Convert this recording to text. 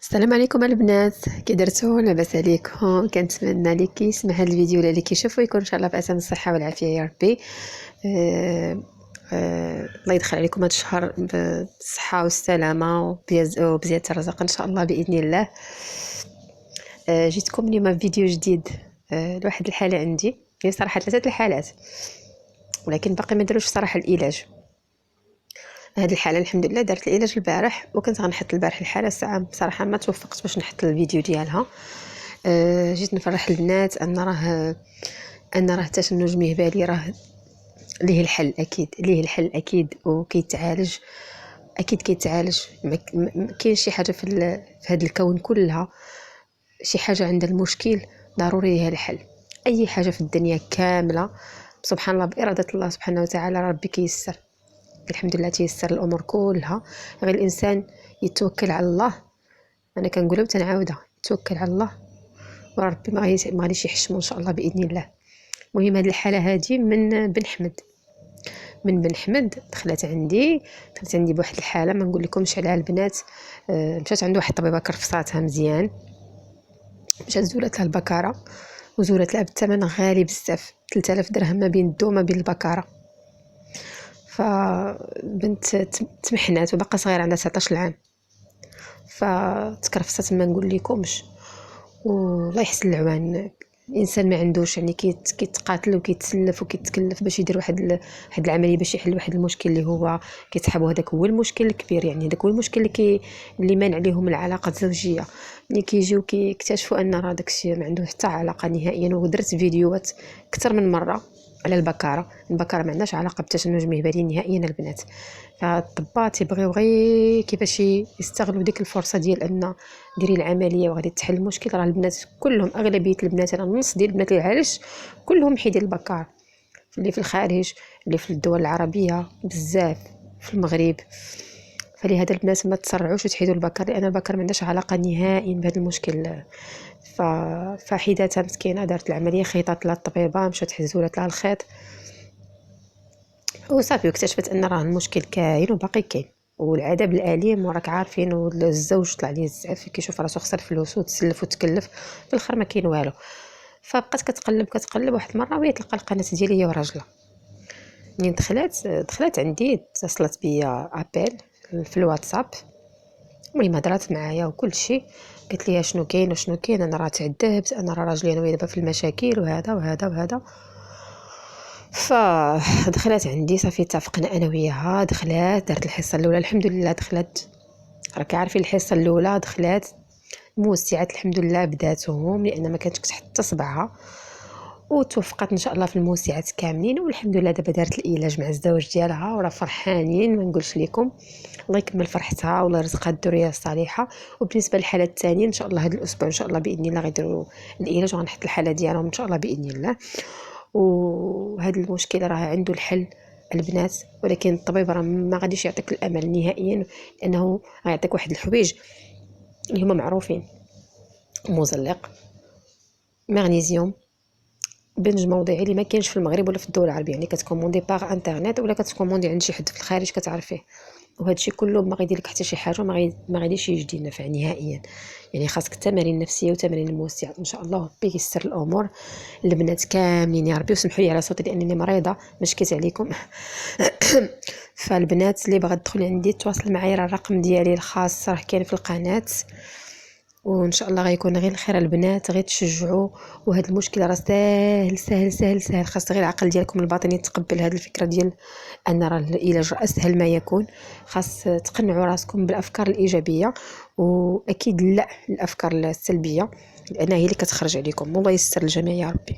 السلام عليكم البنات، كي درتو؟ لاباس عليكم؟ كنتمنى اللي كيسمع هذا الفيديو ولا اللي كيشوفو يكون ان شاء الله في احسن الصحه والعافيه يا ربي. الله يدخل عليكم هذا الشهر بالصحه والسلامه وبزيادة الرزق ان شاء الله باذن الله. جيتكم اليوم فيديو جديد لواحد الحاله عندي، هي صراحه 3 الحالات ولكن باقي ما داروش صراحه العلاج. هاد الحاله الحمد لله دارت العلاج البارح، وكنت غنحط البارح الحاله الساعه بصراحه ما توفقت باش نحط الفيديو ديالها. جيت نفرح البنات ان راه التشنج مهبلي راه ليه الحل اكيد وكيتعالج، اكيد كيتعالج. ما كاينش شي حاجه في هذا الكون كلها شي حاجه عندها المشكل ضروري ليها الحل. اي حاجه في الدنيا كامله سبحان الله باراده الله سبحانه وتعالى ربي كيسر. الحمد لله تيسر الامور كلها، غير الانسان يتوكل على الله. انا كنقولها وتنعاودها، يتوكل على الله وربي ما غاديش يحشمو ان شاء الله باذن الله. المهم هذه الحاله هذه من بن حمد دخلت عندي بواحد الحاله ما نقول لكمش عليها البنات. مشات عند واحد الطبيبه كرفصاتها مزيان، مشات زولت لها البكاره وزولت لها بالثمن غالي بزاف، 3000 درهم ما بين الدو ما بين البكاره. فبنت تمحنات وباقا صغيره عندها 19 عام، فتكرفصت ما نقول لكمش. والله يحسن العوان، الانسان ما عندوش يعني كيتقاتل وكيتسلف وكيتكلف باش يدير واحد العمليه باش يحل واحد المشكل اللي هو كيتحبوا. هذاك هو المشكل الكبير، يعني هذاك هو المشكل اللي مانع عليهم العلاقه الزوجيه. ملي كيجيو كيكتشفوا ان راه داكشي ما عنده حتى علاقه نهائيا. ودرت فيديوهات اكثر من مره على البكاره ما عندهاش علاقه بالتشنج المهبلي نهائيا البنات. فالطباء تيبغيو غير كيفاش يستغلوا ديك الفرصه ديال ان ديري العمليه وغادي تحل المشكل. راه البنات كلهم، اغلبيه البنات، انا النص ديال البنات اللي عالج كلهم حيدين البكار، اللي في الخارج، اللي في الدول العربيه بزاف، في المغرب. فلهذا البنات ما تسرعوش وتحيدوا البكر، لان البكر ما عندهاش علاقه نهائيا بهذا المشكل. فحيداتها مسكينه دارت العمليه، خيطات لها الطبيبه، مشات حزولت لها الخيط وصافي، واكتشفت ان راه المشكل كاين وباقي كاين. والعذاب الاليم وراك عارفين، والزوج طلع ليه الزعف كيشوف راسو خسر فلوس وتسلف وتكلف في الاخر ما كاين والو. فبقات كتقلب واحد المره وهي تلقى القناه ديالي هي وراجلها. منين دخلت عندي، اتصلت بيا ابل في الواتساب. المهم هضرات معايا وكل شيء، قالت لي شنو كاين انا راه تعذبت، انا راه راجلي انا وهي دابا في المشاكل وهذا وهذا وهذا. فدخلت عندي صافي، اتفقنا انا وياها، دارت الحصه الاولى الحمد لله. دخلت، راك عارفين الحصه الاولى دخلت موسعات الحمد لله بداتهم، لان ما كانتش حتى صبعها، وتوفقت ان شاء الله في الموسعات كاملين. والحمد لله دابا دارت العلاج مع الزوج ديالها وراه فرحانين ما نقولش لكم. الله يكمل فرحتها والله يرزقها الذريه الصالحه. وبالنسبه للحاله الثانيه ان شاء الله هذا الاسبوع ان شاء الله باذن الله غيديروا العلاج وغنحط الحاله ديالهم ان شاء الله باذن الله. وهذا المشكل راه عنده الحل البنات، ولكن الطبيب راه ما غاديش يعطيك الامل نهائيا، لانه غيعطيك واحد الحوايج اللي هما معروفين: مزلق، مغنيسيوم، بنج موضعي اللي ما كاينش في المغرب ولا في الدول العربيه. يعني كتكوموندي باغ انترنت ولا كتكوموندي عند شي حد في الخارج كتعرفيه، وهذا الشيء كله ما غيدير لك حتى شي حاجه، ما غاديش يجدي نفع نهائيا. يعني خاصك تمارين نفسيه وتمارين الموسعات ان شاء الله. ربي ييسر الامور البنات كاملين يا ربي. وسمحوا لي على صوتي لانني مريضه ما شكيت عليكم. فالبنات اللي باغا تدخل عندي تواصل معايا، راه الرقم ديالي الخاص راه كاين في القناه، وان شاء الله غيكون غير الخير البنات. غير تشجعوا، وهذا المشكل راه ساهل ساهل ساهل ساهل. خاص غير العقل ديالكم الباطني يتقبل هذه الفكره ديال ان راه العلاج اسهل ما يكون. خاص تقنعوا راسكم بالافكار الايجابيه، واكيد لا الافكار السلبيه، لان هي اللي كتخرج عليكم. والله يستر الجميع يا ربي.